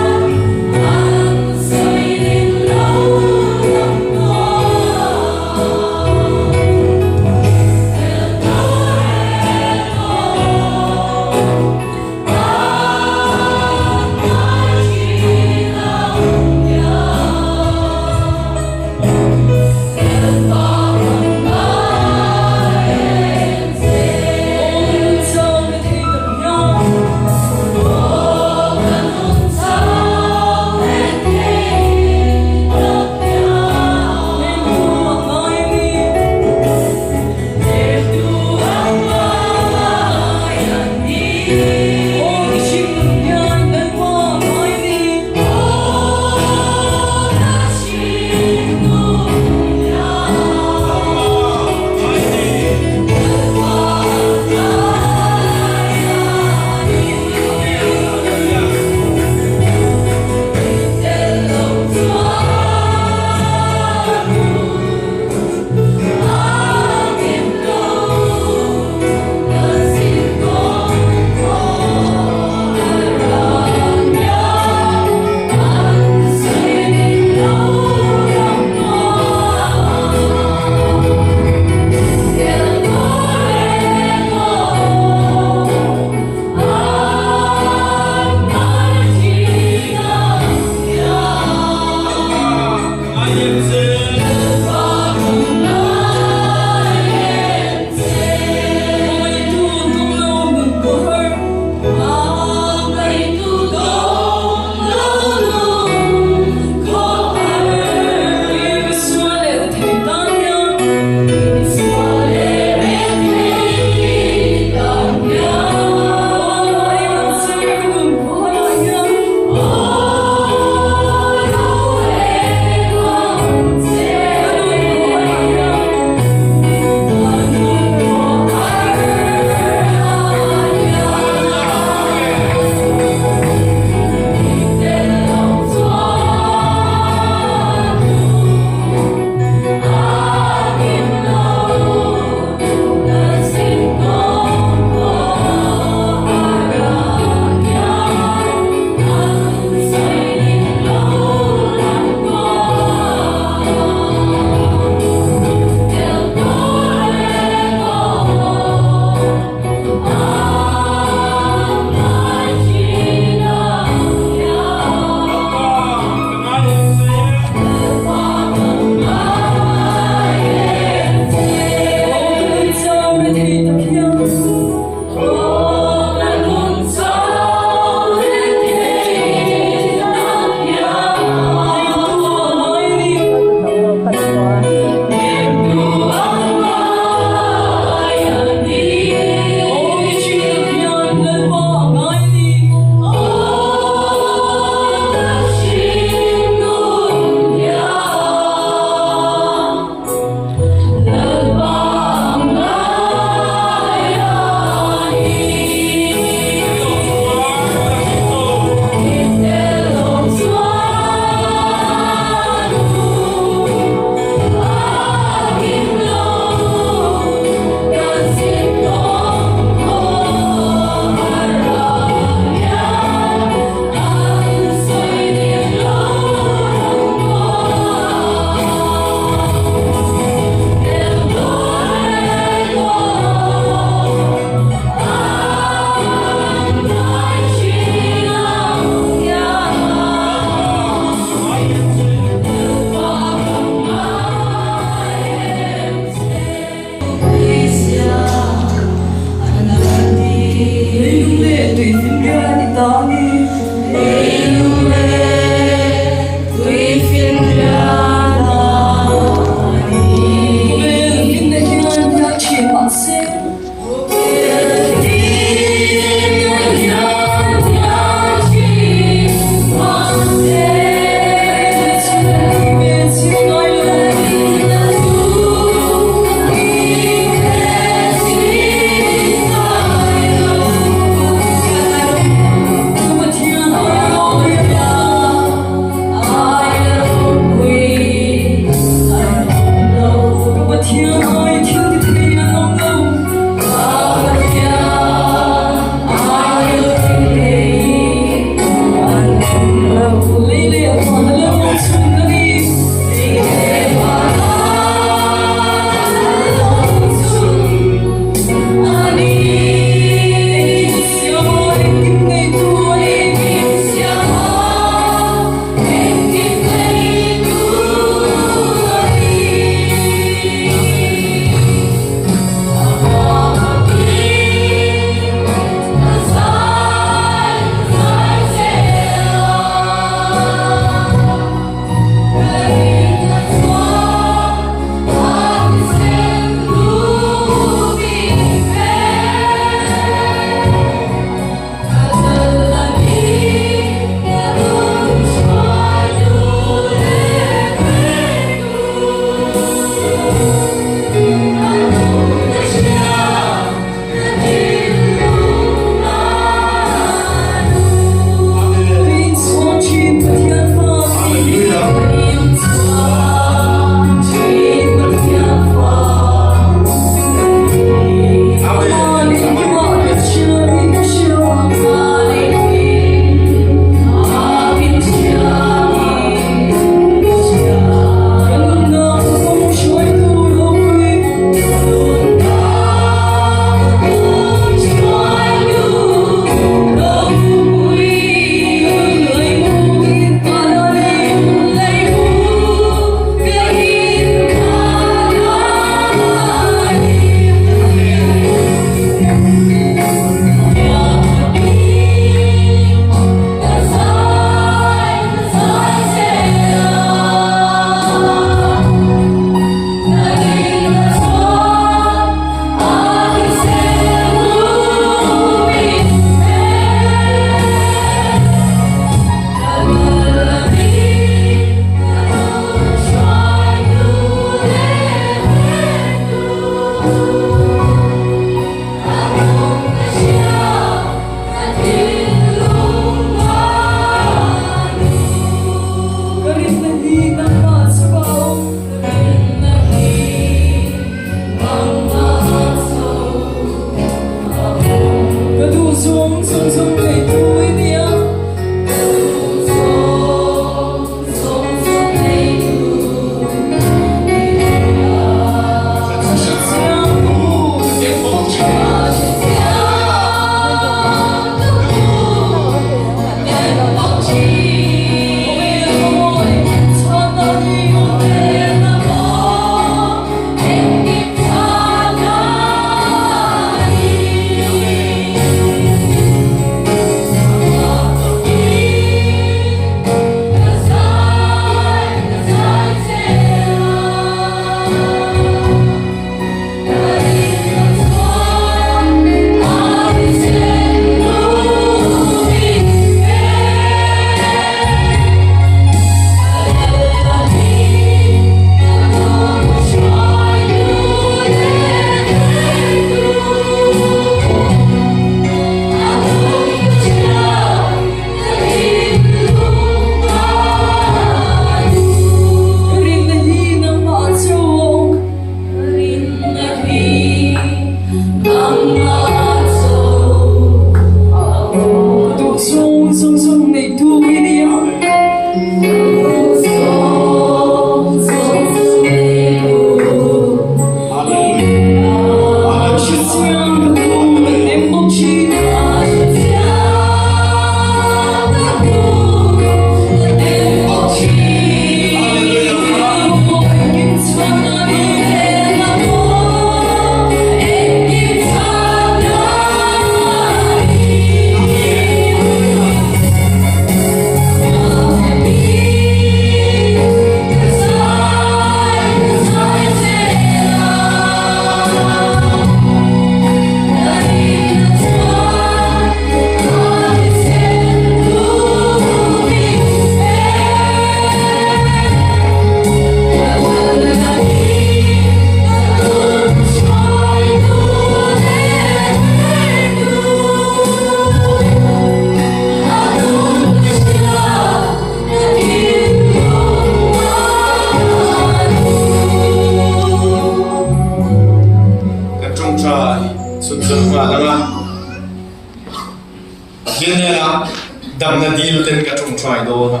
damna deal ten ka chung try do na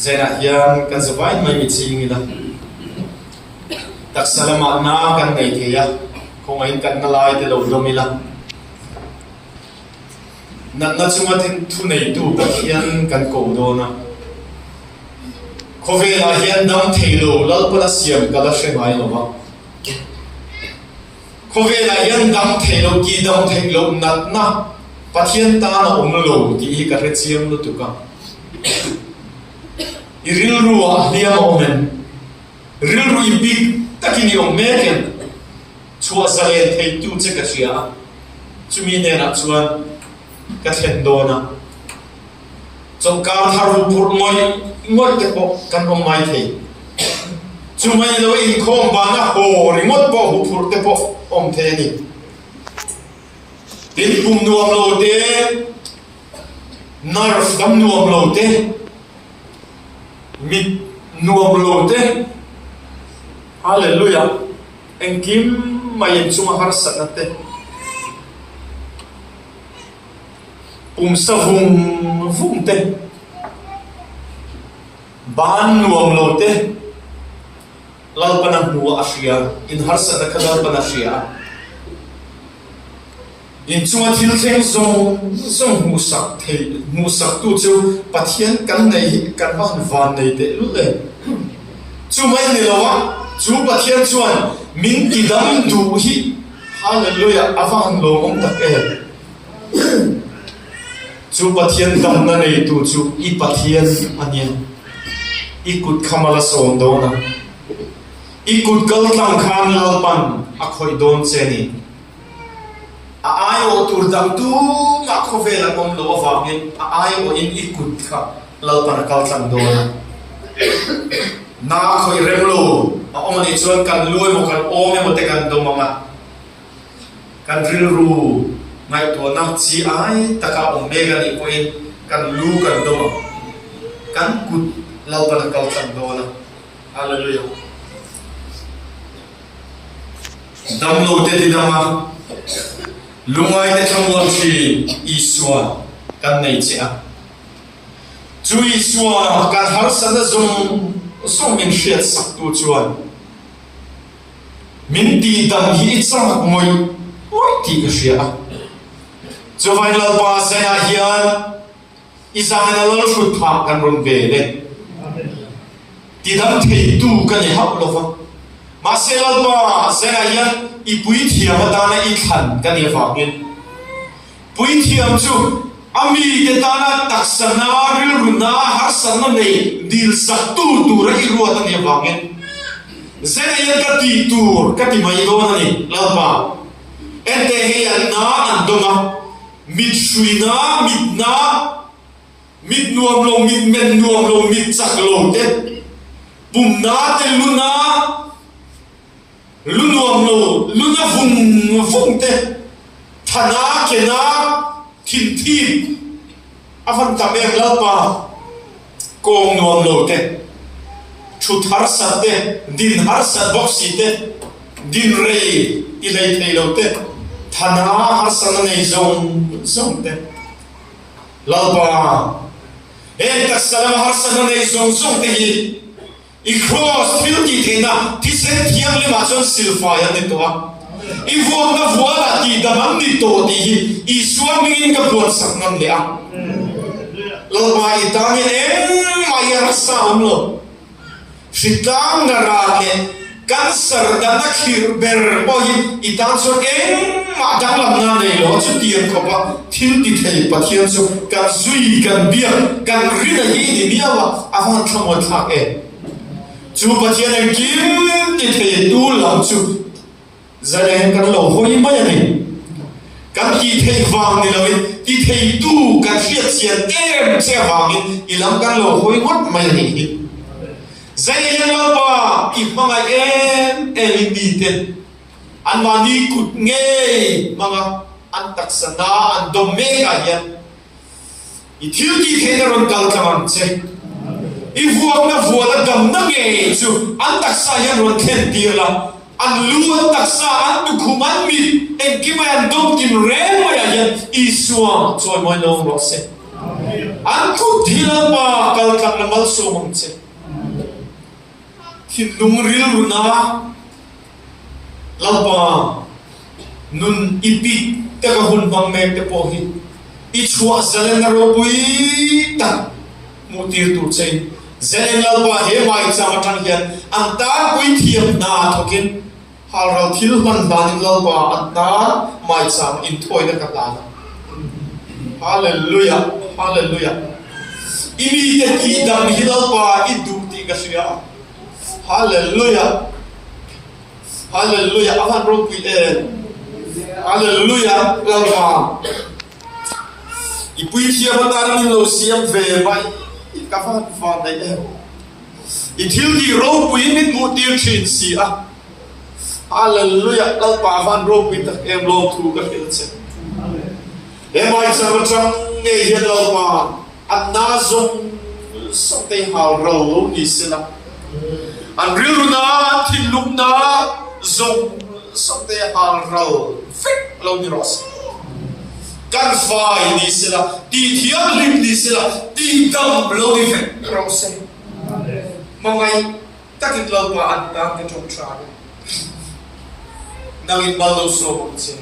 zena hian kan zawai mai mi ching ila tak salama na kan nei the ya khong ai kan na lai te lo do mila na chunga ten thu nei tu ka hian kan ko do na khove la hian dam theilo lal pa siam kala she mai lo ba khove la hian dam theilo ki dam theilo nat na pathian ta na omlo ti ka re chiam lu tu ka iril ruwa dia omen ril ru ibik takini o meken chua sale thei tu che ka sia chumi ne na chuan ka thlen do na chom ka tharu pur moi te po kan om mai thei chumai lo in khom ba na ho ringot po hu pur te po om the ni tin pum nuam lo te narf dam nuam lo te mit nuam lo te hallelujah engkim mai chuma har sakate pum sa vum te ban nuam lo te lalpana nuwa asia in har sa kadal pana asia in chunga thil thleng zong musak tu chu pathian kan nei kan van nei te lu le chu mai ni lawa chu pathian chuan min ki dam du hi hallelujah avan lo mong tak e chu pathian dam na nei tu chu I pathian ania I kut khamala son do na I kut kal tlang khan lalpan akhoi don cheni ai o tur dam tu ma khove la kom lo wa ngin ai o in ikut kha lal par kal tlang do na khoi rem lo a om ni chuan kan loi mo kan o me mo te kan do mama kan ril ru ngai to na chi ai taka om me ga ni ko in kan lu kan do kan kut lal par kal tlang do na hallelujah dam lo te di dama lungai te thamwa chi iswa kan nei che a chu iswa kan har sa da zum min shiat sak tu chuan min ti dam hi chang moi ti ka shia chu vai la pa sa ya hian isana lo shut tha kan ron ve le ti dam thei tu kan ni hap lo fa ma se la pa sa ya hian I pui thiam ta na I than kan ni fa ngin pui thiam chu ami te ta na taksana ril runa har san nei dil sak tu ra I ruat ni fa ngin zena ya ka ti tur ka ti mai do na ni la pa ente he an na an doma mit shuina mit nuam lo mit men nuam lo mit chak lo te pum na te luna luna vung te thana kena thin avan tamek lalpa kong nuam lo te chut har sat te din har sat boxi te din rei ilai thei lo te thana har san nei zong te lalpa tak salam har sana nei zong zong te hi I cross thil ti thena ti sen thiam le ma chon silfa ya ni to I vuam na vuala ti damam ni to ti hi I suamingin ka buat saknam le a lo ba I tani maya saum lo Sitang na rake cancer da na khir ber bohi itan so ma dang lam na nei lo chu tiam ko ba thil ti thei pathian chu kan zui kan bia kan rina hi ni miawa awan thamo thak chu pathian en kim ti thei tu lam chu zalen kan lo hoi ma ya ni kan ti thei wang ni lo ti thei tu kan hiat sian che wang I lam kan lo hoi ngot ma ya ni Zai laba ipanga limited an mani kut nge mga an taksana an domega yan itil ki heneron kalkaman che ivuak na vuala dam na nge chu an taksa yan ron ten tira an luan taksa an dukuman mi en kimayan dom kim remaya yan iswa choy moy no rose an kut hilaba kalkan na mal somong che Hinung ril runa lapa nun ipi teka hun bang mek te pohi ichwa zalen ro pui ta mutir tu chei zalen lapa he mai chama thang hian anta pui thiam na thokin haral thil man ban lapa anta mai cham in thoi na ka hallelujah hallelujah imi te ki dam hilapa idu ti ka sia Hallelujah. Hallelujah. Avan roki Hallelujah. Lama. Ipui tia batari lo siam ve mai. Ikafa fa dai Itil di ro pui mit mutir chin si a. Hallelujah. Lama avan roki ta em lo tu ka hilse. Emai sabatang nge helama. Annazum sote hal ro ni sila. An riluna tilumna zong sote hal rau fit lo ni ros kan fai ni sila ti thiam lim ni sila ti dam lo ni fit rose mangai takin lo pa an ta ke chok tra nangin balo so che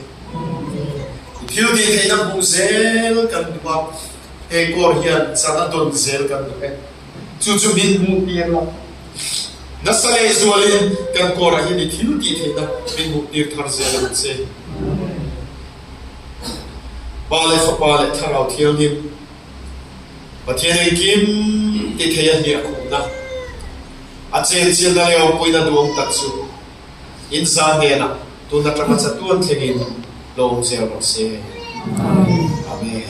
thiu di thei na bu zel kan ba e kor hian sana don zel kan chu chu bin mu pian lo Nasale zualin kan kora hi ni thil ti thena bin mu tir thar zel che Bale fa bale tharau thil ni pathian kim ti theya ni akuna a chen chen na yo poina duang tatsu in za hena tu na tama cha tuan thengin long zel ro se amen